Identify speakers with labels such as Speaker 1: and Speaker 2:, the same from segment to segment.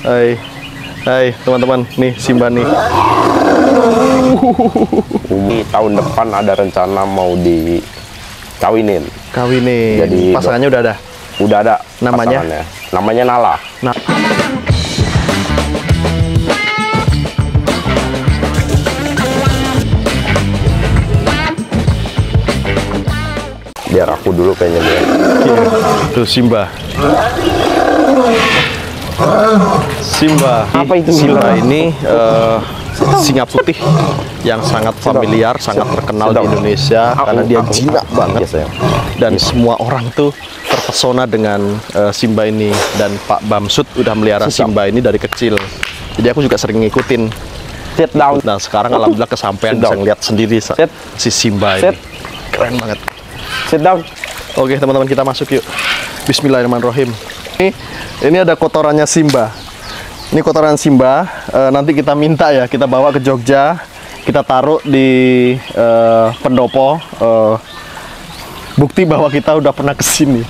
Speaker 1: Hai, hai teman-teman, nih Simba nih.
Speaker 2: Ini tahun depan ada rencana mau dikawinin.
Speaker 1: Kawinin.
Speaker 2: Jadi
Speaker 1: pasangannya udah ada.
Speaker 2: Udah ada.
Speaker 1: Namanya?
Speaker 2: Pasangannya. Namanya Nala.
Speaker 1: Nah,
Speaker 2: Biar aku dulu kayaknya dia.
Speaker 1: iya. Tuh Simba. Simba.
Speaker 2: Apa itu?
Speaker 1: Simba ini singa putih yang sangat familiar, sangat terkenal di Indonesia karena dia jinak banget. Dan semua orang tuh terpesona dengan Simba ini. Dan Pak Bamsud udah melihara Simba ini dari kecil. Jadi aku juga sering ngikutin.
Speaker 2: Sit down.
Speaker 1: Nah sekarang alhamdulillah kesampaian bisa ngeliat sendiri si Simba ini. Keren banget.
Speaker 2: Sit down.
Speaker 1: Oke teman-teman, kita masuk yuk. Bismillahirrahmanirrahim. Ini ada kotorannya Simba. Ini kotoran Simba. Nanti kita minta ya, kita bawa ke Jogja, kita taruh di pendopo. Bukti bahwa kita udah pernah kesini.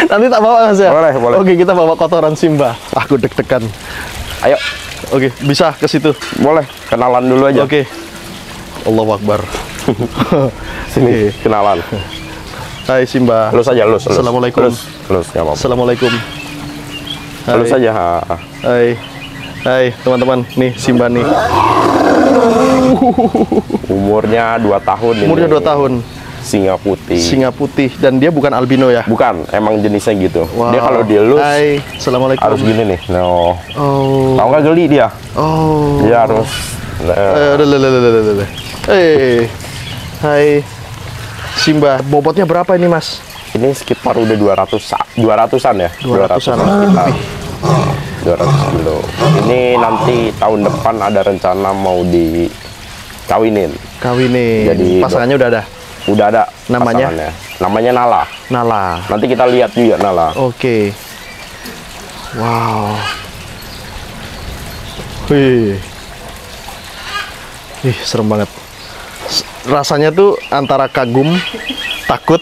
Speaker 1: Nanti tak bawa Mas ya?
Speaker 2: Boleh, boleh.
Speaker 1: Oke, kita bawa kotoran Simba. Aku deg-degan.
Speaker 2: Ayo.
Speaker 1: Oke, bisa ke situ.
Speaker 2: Boleh. Kenalan dulu aja.
Speaker 1: Oke. Allahu Akbar.
Speaker 2: Sini, kenalan.
Speaker 1: Hai Simba.
Speaker 2: Lus aja, lus.
Speaker 1: Assalamualaikum.
Speaker 2: Lus, nggak apa-apa.
Speaker 1: Assalamualaikum.
Speaker 2: Lus aja.
Speaker 1: Hai. Hai teman-teman, nih Simba nih.
Speaker 2: Umurnya 2 tahun ini.
Speaker 1: Umurnya 2 tahun.
Speaker 2: Singa putih.
Speaker 1: Singa putih, dan dia bukan albino ya?
Speaker 2: Bukan, emang jenisnya gitu.
Speaker 1: Wow.
Speaker 2: Dia kalau dielus
Speaker 1: Hai, assalamualaikum.
Speaker 2: harus gini nih. No.
Speaker 1: Oh.
Speaker 2: Tahu nggak geli dia?
Speaker 1: Oh.
Speaker 2: Dia harus.
Speaker 1: Hai. Simba, bobotnya berapa ini, Mas?
Speaker 2: Ini sekitar udah 200-an ya?
Speaker 1: 200-an.
Speaker 2: Sekitar 200 kilo. Ini nanti tahun depan ada rencana mau dikawinin.
Speaker 1: Kawinin.
Speaker 2: Jadi
Speaker 1: pasangannya udah ada.
Speaker 2: Udah ada.
Speaker 1: Namanya?
Speaker 2: Pasangannya. Namanya Nala.
Speaker 1: Nala.
Speaker 2: Nanti kita lihat juga Nala.
Speaker 1: Oke. Wow. Wih. Ih, serem banget. Rasanya tuh antara kagum, takut,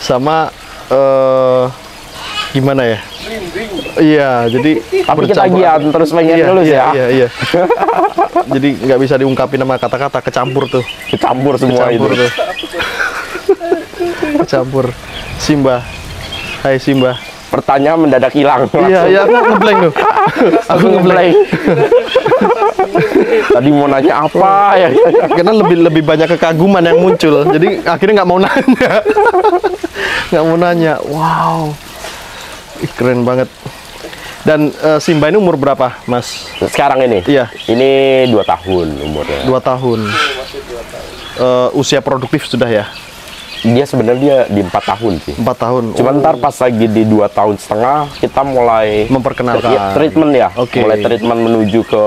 Speaker 1: sama gimana ya? Iya, jadi
Speaker 2: Tapi kita gian terus pengen dulu ya.
Speaker 1: Iya. Jadi nggak bisa diungkapin sama kata-kata, kecampur tuh.
Speaker 2: Kecampur semua
Speaker 1: Kecampur
Speaker 2: itu.
Speaker 1: tuh. Kecampur. Simba. Hai Simba.
Speaker 2: Pertanyaan mendadak hilang.
Speaker 1: Iya, aku ngeblank tuh.
Speaker 2: Aku ngeblank. Tadi mau nanya apa ya?
Speaker 1: Karena lebih banyak kekaguman yang muncul. Jadi akhirnya nggak mau nanya. Nggak mau nanya. Wow. Ih, keren banget. Dan Simba ini umur berapa, Mas?
Speaker 2: Sekarang ini?
Speaker 1: Iya.
Speaker 2: Ini 2 tahun umurnya.
Speaker 1: 2 tahun. Usia produktif sudah ya?
Speaker 2: Dia sebenarnya di 4 tahun sih.
Speaker 1: 4 tahun.
Speaker 2: Cuma ntar pas lagi di 2 tahun setengah kita mulai
Speaker 1: memperkenalkan
Speaker 2: treatment ya.
Speaker 1: Oke.
Speaker 2: Mulai treatment menuju ke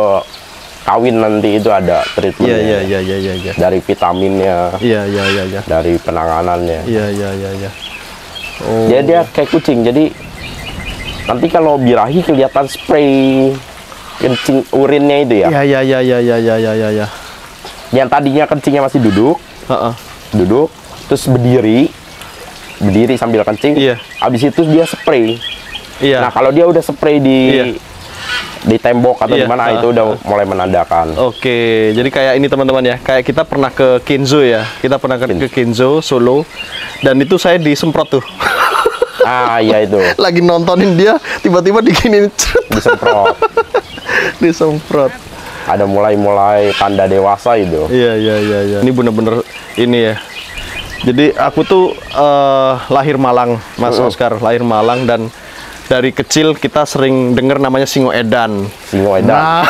Speaker 2: kawin, nanti itu ada treatment.
Speaker 1: Iya.
Speaker 2: Dari vitaminnya.
Speaker 1: Iya.
Speaker 2: Dari penanganannya.
Speaker 1: Iya. Oh.
Speaker 2: Jadi dia kayak kucing. Jadi nanti kalau birahi kelihatan spray kencing urinnya itu ya.
Speaker 1: Iya.
Speaker 2: Yang tadinya kencingnya masih duduk. Duduk. Terus berdiri sambil kencing.
Speaker 1: Iya.
Speaker 2: Habis itu dia spray.
Speaker 1: Iya.
Speaker 2: Nah kalau dia udah spray di tembok atau di mana, itu udah mulai menandakan.
Speaker 1: Oke, jadi kayak ini teman-teman ya, kayak kita pernah ke Kenzo ya, kita pernah ke Kenzo Solo, dan itu saya disemprot tuh.
Speaker 2: Ah iya itu.
Speaker 1: Lagi nontonin dia, tiba-tiba diginin,
Speaker 2: Disemprot.
Speaker 1: disemprot.
Speaker 2: Ada mulai tanda dewasa itu.
Speaker 1: Iya. Ini bener-bener ini ya. Jadi aku tuh lahir Malang, Mas Oscar, lahir Malang, dan dari kecil kita sering dengar namanya Singo Edan.
Speaker 2: Singo Edan.
Speaker 1: Nah,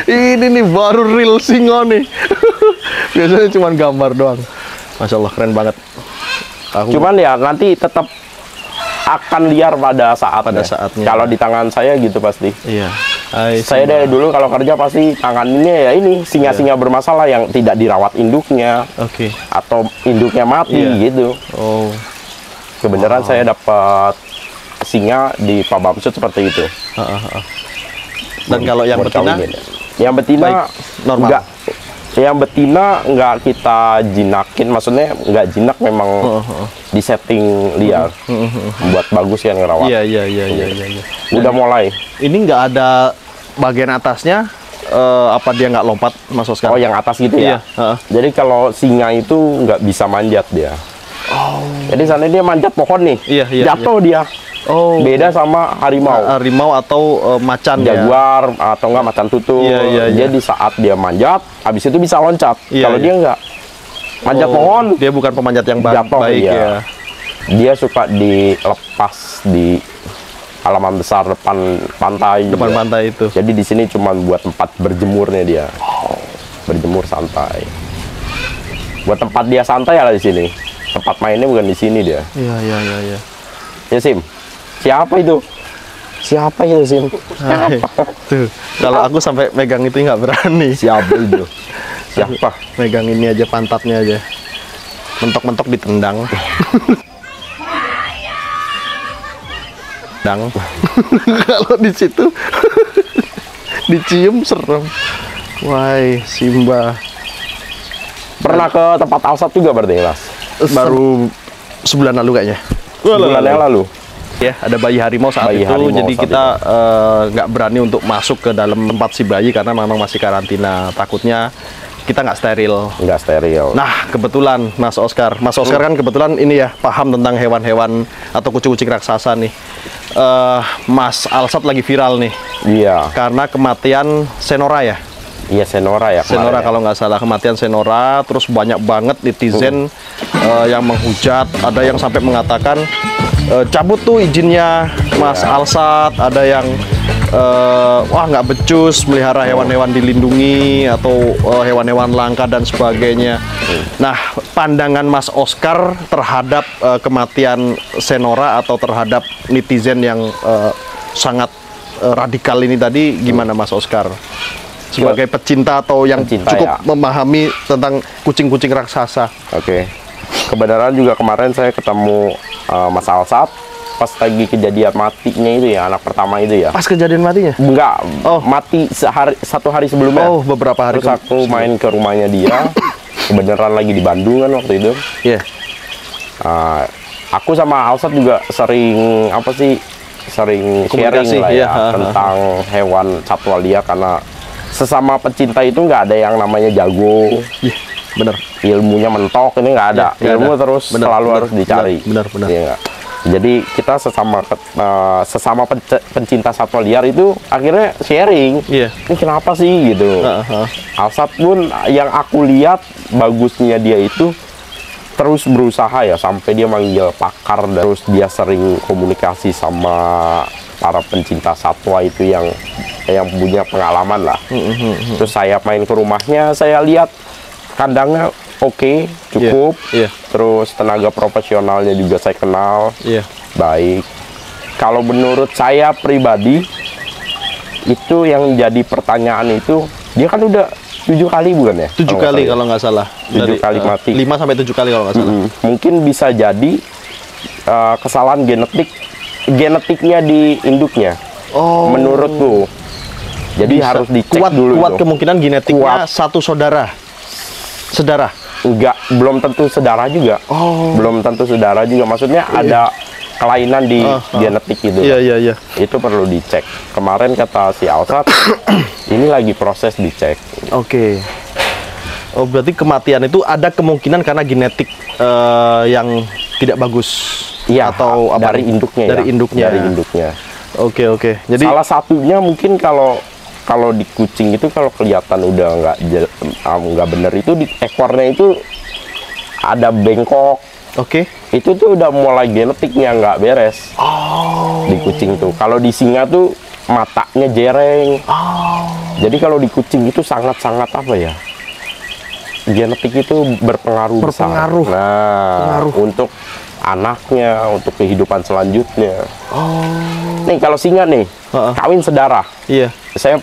Speaker 1: ini nih baru real singo nih. Biasanya cuma gambar doang. Masya Allah, keren banget.
Speaker 2: Cuman ya nanti tetap akan liar pada saatnya. Kalau di tangan saya gitu pasti.
Speaker 1: Iya.
Speaker 2: Saya dari dulu kalau kerja pasti tangannya ya ini singa-singa bermasalah yang tidak dirawat induknya.
Speaker 1: Oke.
Speaker 2: Atau induknya mati gitu.
Speaker 1: Oh.
Speaker 2: Kebenaran saya dapat singa di Pak Bamsud seperti itu.
Speaker 1: Dan kalau yang betina?
Speaker 2: Yang betina
Speaker 1: baik, normal.
Speaker 2: Yang betina nggak kita jinakin, maksudnya nggak jinak, memang di setting liar, buat bagus kan ngerawat.
Speaker 1: Iya.
Speaker 2: Udah mulai.
Speaker 1: Ini nggak ada bagian atasnya, apa dia nggak lompat, Mas Oscar?
Speaker 2: Oh, yang atas gitu ya?
Speaker 1: Iya.
Speaker 2: Jadi kalau singa itu nggak bisa manjat dia. Jadi sana dia manjat pohon nih, jatuh dia.
Speaker 1: Oh.
Speaker 2: Beda sama harimau.
Speaker 1: Harimau atau macan
Speaker 2: jaguar atau enggak macan tutul. Dia di saat dia manjat, habis itu bisa loncat. Kalau dia enggak manjat pohon,
Speaker 1: dia bukan pemanjat yang baik ya.
Speaker 2: Dia suka dilepas di halaman besar depan pantai.
Speaker 1: Depan pantai itu.
Speaker 2: Jadi di sini cuma buat tempat berjemurnya dia. Berjemur santai. Buat tempat dia santai ada di sini. Tempat mainnya bukan di sini dia.
Speaker 1: Iya.
Speaker 2: Ya Sim. Siapa itu? Siapa itu Sim?
Speaker 1: Tuh, kalau aku sampai megang itu nggak berani.
Speaker 2: Siapa itu? Siapa?
Speaker 1: Megang ini aja, pantatnya aja. Mentok-mentok ditendang. Kalau di situ dicium serem. Wah, Simba.
Speaker 2: Pernah ke tempat Alsat juga berarti, Mas?
Speaker 1: Baru sebulan lalu kayaknya.
Speaker 2: Sebulan yang lalu.
Speaker 1: Ya, ada bayi harimau saat itu, jadi kita nggak berani untuk masuk ke dalam tempat si bayi karena memang masih karantina. Takutnya kita nggak steril.
Speaker 2: Nggak steril.
Speaker 1: Nah, kebetulan Mas Oscar kan kebetulan ini ya, paham tentang hewan-hewan atau kucing-kucing raksasa nih. Mas Alsat lagi viral nih.
Speaker 2: Iya.
Speaker 1: Karena kematian Senora ya.
Speaker 2: Iya, Senora ya.
Speaker 1: Senora kalau nggak salah, kematian Senora, terus banyak banget netizen yang menghujat, ada yang sampai mengatakan cabut tuh izinnya Mas Alsat, ada yang wah nggak becus melihara hewan-hewan dilindungi atau hewan-hewan langka dan sebagainya. Nah, pandangan Mas Oscar terhadap kematian Senora atau terhadap netizen yang sangat radikal ini tadi gimana Mas Oscar? Sebagai pecinta atau yang cukup memahami tentang kucing-kucing raksasa.
Speaker 2: Oke. Kebenaran juga kemarin saya ketemu Mas Alsat pas lagi kejadian matinya itu ya, anak pertama itu ya.
Speaker 1: Pas kejadian matinya?
Speaker 2: Enggak, mati satu hari sebelumnya.
Speaker 1: Oh, beberapa hari.
Speaker 2: Terus aku main ke rumahnya dia. Kebenaran lagi di Bandung kan waktu itu.
Speaker 1: Iya.
Speaker 2: Aku sama Alsat juga sering sering sharing lah ya tentang hewan satwa liar, karena sesama pecinta itu nggak ada yang namanya jago.
Speaker 1: Bener.
Speaker 2: Ilmunya mentok, ini nggak ada. Ilmu ada. Terus selalu harus dicari.
Speaker 1: Bener.
Speaker 2: Ya, jadi kita sesama pencinta satwa liar itu akhirnya sharing. Ini kenapa sih gitu. Alsat pun yang aku lihat bagusnya dia itu terus berusaha ya, sampai dia manggil pakar, terus dia sering komunikasi sama para pencinta satwa itu yang punya pengalaman lah. Terus saya main ke rumahnya, saya lihat kandangnya oke, cukup. Terus tenaga profesionalnya juga saya kenal, baik. Kalau menurut saya pribadi, itu yang jadi pertanyaan itu, dia kan udah 7 kali bukan ya?
Speaker 1: 7 kali kalau nggak salah.
Speaker 2: 7 kali mati.
Speaker 1: 5 sampai 7 kali kalau nggak salah.
Speaker 2: Mungkin bisa jadi kesalahan genetiknya di induknya. Menurutku. Jadi harus dicek dulu.
Speaker 1: Kuat kemungkinan genetiknya satu saudara.
Speaker 2: Enggak, belum tentu saudara juga. Belum tentu saudara juga. Maksudnya ada kelainan di genetik itu.
Speaker 1: Iya.
Speaker 2: Itu perlu dicek. Kemarin kata si Alsat, ini lagi proses dicek.
Speaker 1: Oke. Oh, berarti kematian itu ada kemungkinan karena genetik yang tidak bagus.
Speaker 2: Iya,
Speaker 1: atau
Speaker 2: dari induknya.
Speaker 1: Dari induknya. Oke. Jadi
Speaker 2: salah satunya mungkin kalau di kucing itu kalau kelihatan udah nggak bener itu di ekornya itu ada bengkok. Itu tuh udah mulai genetiknya nggak beres. Di kucing tuh. Kalau di singa tuh matanya jereng. Jadi kalau di kucing itu sangat-sangat apa ya? Genetik itu berpengaruh besar. Nah, untuk anaknya, untuk kehidupan selanjutnya. Nih kalau singa nih, kawin sedara. Saya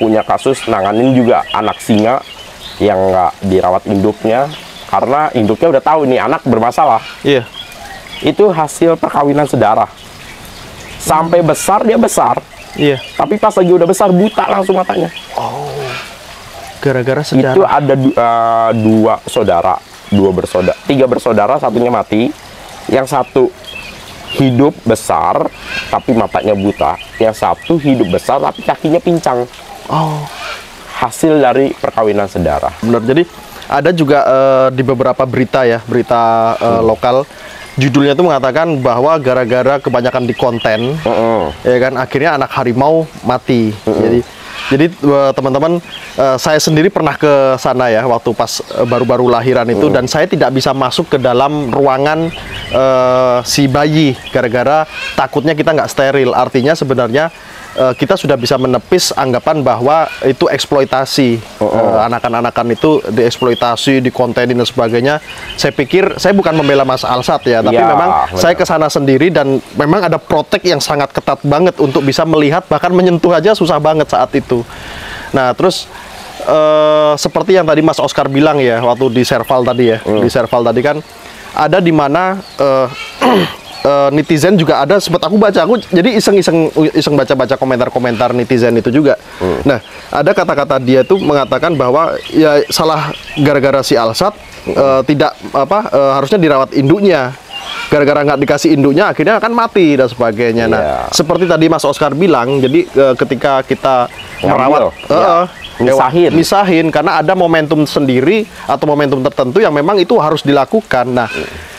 Speaker 2: punya kasus nanganin juga anak singa yang nggak dirawat induknya, karena induknya udah tahu nih anak bermasalah. Itu hasil perkawinan sedara. Sampai besar dia besar. Tapi pas lagi udah besar buta langsung matanya.
Speaker 1: Gara-gara sejarah.
Speaker 2: Itu ada tiga bersaudara, satunya mati. Yang satu hidup besar tapi matanya buta. Yang satu hidup besar tapi kakinya pincang.
Speaker 1: Oh,
Speaker 2: hasil dari perkawinan saudara.
Speaker 1: Benar. Jadi ada juga di beberapa berita ya, berita lokal, judulnya itu mengatakan bahwa gara-gara kebanyakan di konten, ya kan, akhirnya anak harimau mati. Jadi teman-teman, saya sendiri pernah ke sana ya waktu pas baru-baru lahiran itu, dan saya tidak bisa masuk ke dalam ruangan si bayi gara-gara takutnya kita nggak steril. Artinya sebenarnya kita sudah bisa menepis anggapan bahwa itu eksploitasi, anak-anakan itu dieksploitasi, dikontenin dan sebagainya. Saya pikir, saya bukan membela Mas Alsat ya, tapi memang saya ke sana sendiri dan memang ada protek yang sangat ketat banget untuk bisa melihat, bahkan menyentuh aja susah banget saat itu. Nah, terus seperti yang tadi Mas Oscar bilang ya, waktu di Serval tadi ya, di Serval tadi kan ada di mana netizen juga ada, sempat aku jadi iseng baca-baca komentar-komentar netizen itu juga. Nah, ada kata-kata dia tuh mengatakan bahwa ya salah gara-gara si Alsat tidak harusnya dirawat induknya. Gara-gara nggak dikasih induknya akhirnya akan mati dan sebagainya. Nah, seperti tadi Mas Oscar bilang, jadi ketika kita merawat misahin karena ada momentum sendiri atau momentum tertentu yang memang itu harus dilakukan. Nah,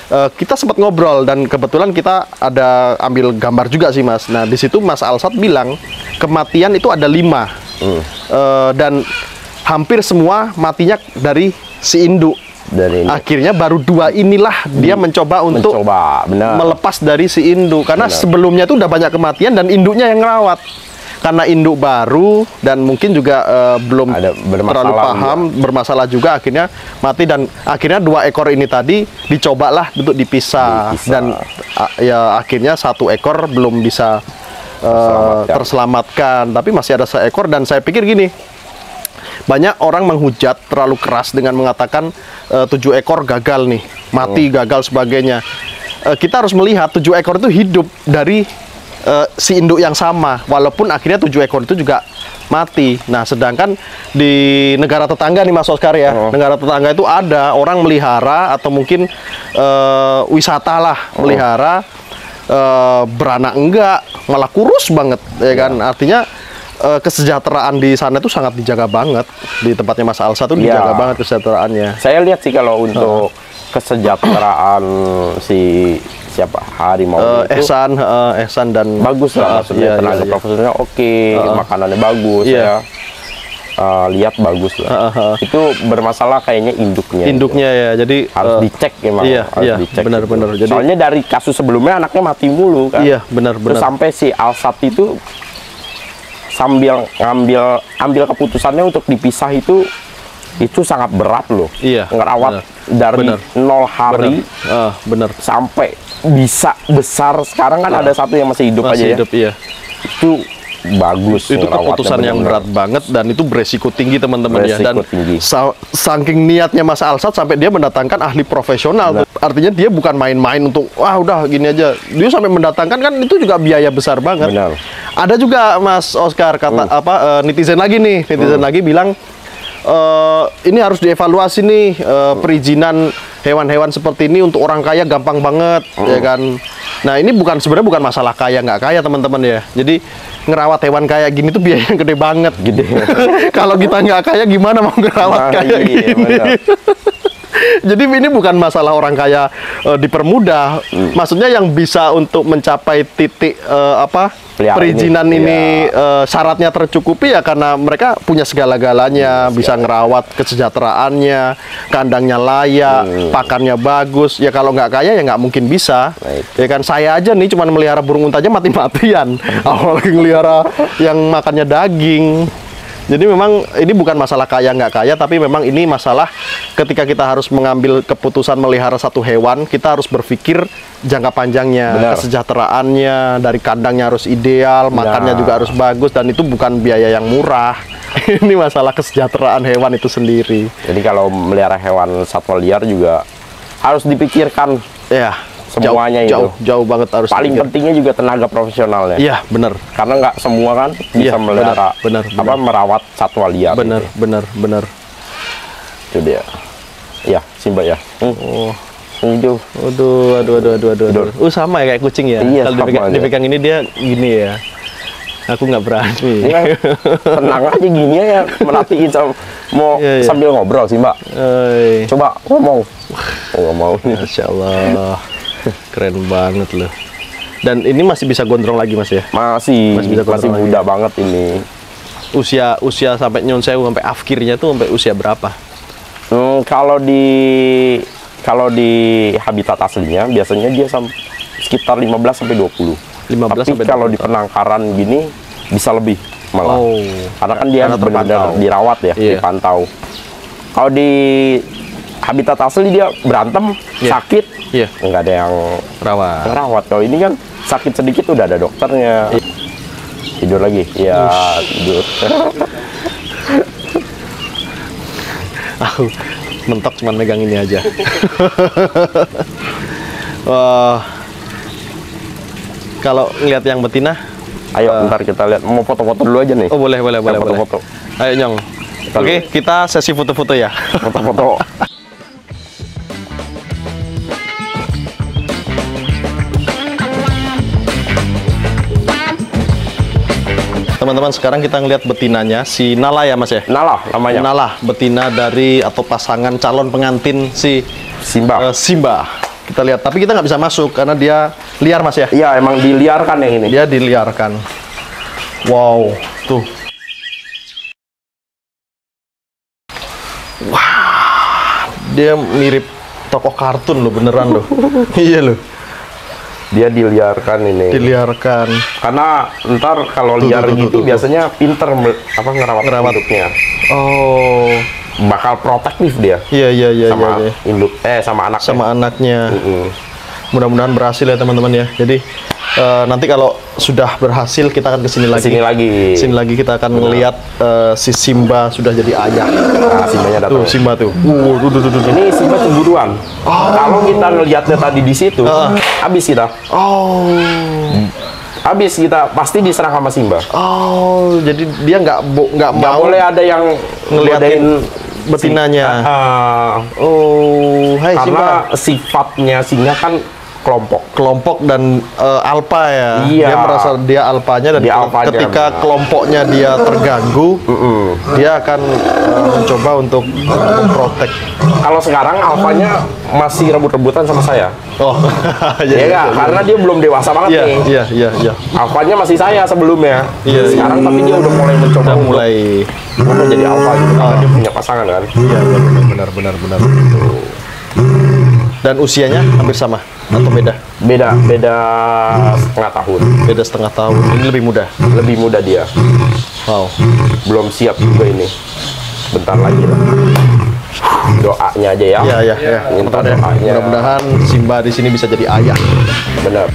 Speaker 1: kita sempat ngobrol dan kebetulan kita ada ambil gambar juga sih Mas. Nah, di situ Mas Alsat bilang kematian itu ada 5 dan hampir semua matinya dari si induk. Akhirnya baru 2 inilah dia mencoba untuk melepas dari si induk, karena sebelumnya itu udah banyak kematian dan induknya yang ngerawat. Karena induk baru dan mungkin juga belum terlalu paham, bermasalah juga, akhirnya mati. Dan akhirnya 2 ekor ini tadi dicobalah untuk dipisah. Dan ya akhirnya 1 ekor belum bisa terselamatkan, tapi masih ada seekor. Dan saya pikir gini, banyak orang menghujat terlalu keras dengan mengatakan 7 ekor gagal nih, mati, gagal sebagainya. Kita harus melihat 7 ekor itu hidup dari si induk yang sama, walaupun akhirnya 7 ekor itu juga mati. Nah, sedangkan di negara tetangga nih Mas Oscar ya, negara tetangga itu ada orang melihara atau mungkin wisata lah, melihara beranak enggak, malah kurus banget ya kan. Artinya kesejahteraan di sana itu sangat dijaga banget. Di tempatnya Mas Alsat itu dijaga banget kesejahteraannya.
Speaker 2: Saya lihat sih kalau untuk kesejahteraan si siapa harimau itu
Speaker 1: Ehsan dan
Speaker 2: bagus lah, maksudnya tenaga profesionalnya makanannya bagus ya. Lihat bagus lah. Itu bermasalah kayaknya induknya
Speaker 1: ya, jadi
Speaker 2: harus dicek emang.
Speaker 1: Harus dicek, benar-benar.
Speaker 2: Jadi soalnya dari kasus sebelumnya anaknya mati mulu kan.
Speaker 1: Iya, benar-benar.
Speaker 2: Terus sampai si Alsat itu sambil ambil keputusannya untuk dipisah itu sangat berat loh. Ngerawat dari 0 hari sampai bisa besar. Sekarang kan ada satu yang masih hidup aja ya. Itu bagus.
Speaker 1: Itu keputusan yang berat banget dan itu beresiko tinggi teman-teman ya. Dan saking niatnya Mas Alsat sampai dia mendatangkan ahli profesional. Artinya dia bukan main-main untuk udah gini aja. Dia sampai mendatangkan, kan itu juga biaya besar banget. Ada juga Mas Oscar kata netizen lagi bilang ini harus dievaluasi nih, perizinan hewan-hewan seperti ini untuk orang kaya gampang banget ya kan. Nah, ini sebenarnya bukan masalah kaya nggak kaya teman-teman ya. Jadi ngerawat hewan kayak gini tuh biayanya gede banget gitu. Kalau kita nggak kaya gimana mau ngerawat kayak gini? Jadi ini bukan masalah orang kaya dipermudah. Maksudnya yang bisa untuk mencapai titik perizinan ini syaratnya tercukupi ya karena mereka punya segala-galanya, bisa ngerawat kesejahteraannya, kandangnya layak, pakannya bagus. Ya kalau nggak kaya ya nggak mungkin bisa. Ya kan, saya aja nih cuma melihara burung unta aja mati-matian. Apalagi melihara yang makannya daging. Jadi memang ini bukan masalah kaya nggak kaya, tapi memang ini masalah ketika kita harus mengambil keputusan melihara satu hewan, kita harus berpikir jangka panjangnya, kesejahteraannya, dari kandangnya harus ideal, makannya juga harus bagus, dan itu bukan biaya yang murah. Ini masalah kesejahteraan hewan itu sendiri.
Speaker 2: Jadi kalau melihara hewan satwa liar juga harus dipikirkan semuanya
Speaker 1: jauh banget harus.
Speaker 2: Paling pentingnya juga tenaga profesionalnya.
Speaker 1: Iya, benar.
Speaker 2: Karena nggak semua kan bisa melihara, merawat satwa liar.
Speaker 1: Benar.
Speaker 2: Itu dia. Ya, Simba ya.
Speaker 1: Oh.
Speaker 2: Aduh.
Speaker 1: Sama ya kayak kucing ya.
Speaker 2: Iya,
Speaker 1: kalau dipegang ini dia gini ya. Aku nggak berani.
Speaker 2: Ya, tenang aja gini ya, merhatiin mau sambil ngobrol sih Mbak. Coba ngomong. Nggak mau.
Speaker 1: Masya Allah, keren banget loh. Dan ini masih bisa gondrong lagi Mas ya?
Speaker 2: Masih muda banget ini.
Speaker 1: Usia sampai Nyon Sewu sampai afkirnya tuh sampai usia berapa?
Speaker 2: Kalau di habitat aslinya biasanya dia sekitar 15 sampai 20. Tapi kalau di penangkaran gini bisa lebih malah. Karena kan dia benar-benar dirawat ya, dipantau. Kalau di habitat asli dia berantem, sakit, nggak ada yang rawat. Kalau ini kan sakit sedikit udah ada dokternya. Tidur lagi, tidur.
Speaker 1: Aku mentok cuman megang ini aja. Kalau ngeliat yang betina,
Speaker 2: ayo ntar kita lihat. Mau foto-foto dulu aja nih.
Speaker 1: Oh boleh. Foto-foto. Ayo Nyong. Oke, kita sesi foto-foto ya.
Speaker 2: Foto-foto.
Speaker 1: Teman-teman, sekarang kita ngeliat betinanya si Nala ya Mas ya?
Speaker 2: Nala namanya.
Speaker 1: Nala, betina dari atau pasangan calon pengantin si
Speaker 2: Simba.
Speaker 1: Simba. Kita lihat, tapi kita nggak bisa masuk karena dia liar Mas ya?
Speaker 2: Iya, emang diliarkan yang ini.
Speaker 1: Dia diliarkan. Wow, tuh. Wah, dia mirip tokoh kartun loh, beneran loh. Iya loh.
Speaker 2: Dia diliarkan ini.
Speaker 1: Diliarkan.
Speaker 2: Karena ntar kalau liar gitu biasanya pinter ngerawat induknya.
Speaker 1: Oh.
Speaker 2: Bakal protektif dia.
Speaker 1: Iya.
Speaker 2: Sama induk, sama anaknya.
Speaker 1: Sama anaknya. Mudah-mudahan berhasil ya teman-teman ya. Jadi nanti kalau sudah berhasil kita akan kesini lagi. Sini lagi kita akan melihat si Simba sudah jadi ayah.
Speaker 2: Nah, Simbanya datang.
Speaker 1: Tuh Simba tuh.
Speaker 2: Ini Simba cemburuan. Kalau kita ngelihatnya tadi di situ, habis kita. Habis kita pasti diserang sama Simba.
Speaker 1: Jadi dia nggak mau.
Speaker 2: Boleh ada yang
Speaker 1: ngeliatin betinanya. Hai
Speaker 2: karena
Speaker 1: Simba.
Speaker 2: sifatnya singa kan
Speaker 1: kelompok dan alfa ya.
Speaker 2: Iya.
Speaker 1: Dia merasa dia alfanya dan ketika kelompoknya dia terganggu, dia akan mencoba untuk memprotek.
Speaker 2: Kalau sekarang alfanya masih rebut-rebutan sama saya.
Speaker 1: Iya,
Speaker 2: karena dia belum dewasa banget nih.
Speaker 1: Iya.
Speaker 2: Alfanya masih saya sebelumnya.
Speaker 1: Iya.
Speaker 2: Sekarang tapi dia udah mulai mencoba untuk jadi alfa gitu. Dia punya pasangan kan.
Speaker 1: Iya, benar. Dan usianya hampir sama atau beda?
Speaker 2: Beda setengah tahun.
Speaker 1: Beda setengah tahun. Ini lebih muda.
Speaker 2: Lebih muda dia.
Speaker 1: Wow.
Speaker 2: Belum siap juga ini. Bentar lagi lah. Doanya aja ya.
Speaker 1: Iya.
Speaker 2: Minta doanya.
Speaker 1: Mudah-mudahan Simba di sini bisa jadi ayah.
Speaker 2: Benar.